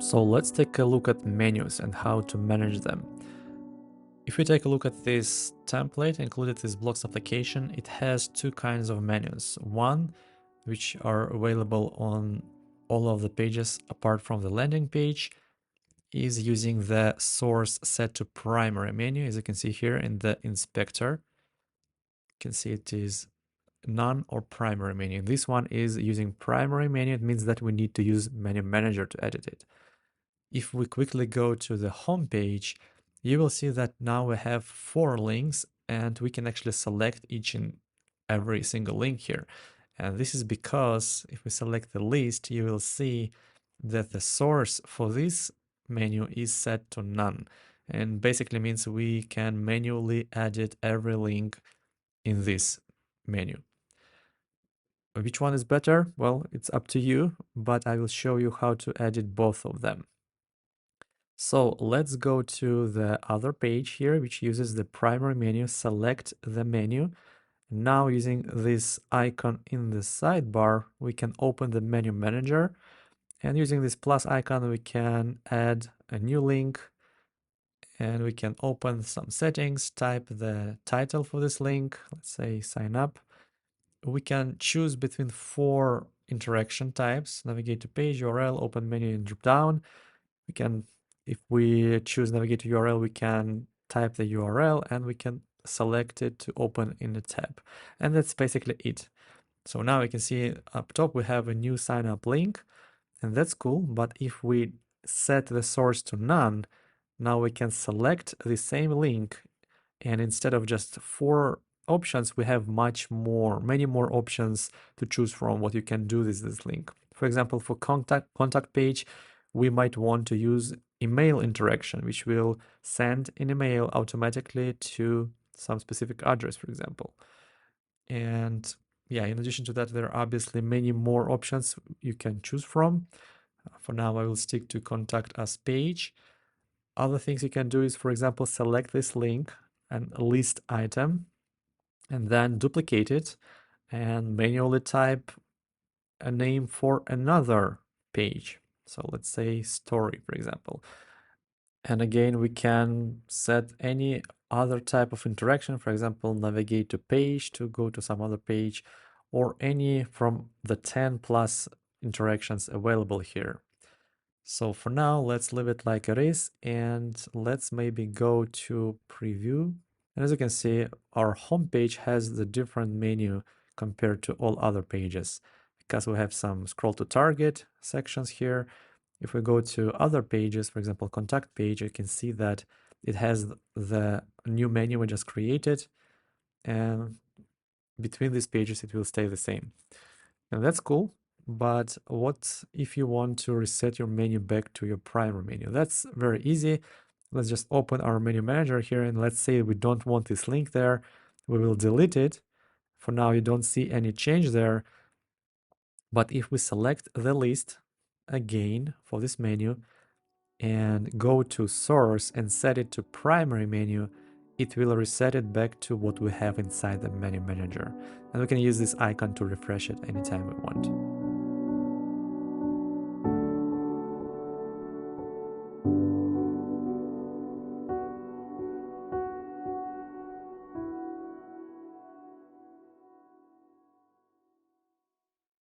So let's take a look at menus and how to manage them. If we take a look at this template included this Blocs application, it has two kinds of menus. One, which are available on all of the pages apart from the landing page, is using the source set to primary menu. As you can see here in the inspector, you can see it is none or primary menu. This one is using primary menu. It means that we need to use menu manager to edit it. If we quickly go to the home page, you will see that now we have 4 links and we can actually select each and every single link here. And this is because if we select the list, you will see that the source for this menu is set to none. And basically means we can manually edit every link in this menu. Which one is better? Well, it's up to you, but I will show you how to edit both of them. So let's go to the other page here, which uses the primary menu. Select the menu. Now using this icon in the sidebar, we can open the menu manager. And using this plus icon, we can add a new link. And we can open some settings, type the title for this link. Let's say sign up. We can choose between 4 interaction types: navigate to page, URL, open menu, and drop down. We can, if we choose navigate to URL, we can type the URL and we can select it to open in the tab. And that's basically it. So now we can see up top we have a new sign up link, and that's cool. But if we set the source to none, now we can select the same link, and instead of just 4 options, we have many more options to choose from what you can do with this link. For example, for contact page, we might want to use email interaction, which will send an email automatically to some specific address, for example. And yeah, in addition to that, there are obviously many more options you can choose from. For now, I will stick to contact us page. Other things you can do is, for example, select this link and list item, and then duplicate it and manually type a name for another page. So let's say story, for example. And again, we can set any other type of interaction, for example, navigate to page to go to some other page, or any from the 10 plus interactions available here. So for now, let's leave it like it is, and let's maybe go to preview. And as you can see, our home page has the different menu compared to all other pages, because we have some scroll to target sections here. If we go to other pages, for example, contact page, you can see that it has the new menu we just created, and between these pages, it will stay the same. And that's cool. But what if you want to reset your menu back to your primary menu? That's very easy. Let's just open our menu manager here, and let's say we don't want this link there. We will delete it. For now, you don't see any change there. But if we select the list again for this menu and go to source and set it to primary menu, it will reset it back to what we have inside the menu manager. And we can use this icon to refresh it anytime we want.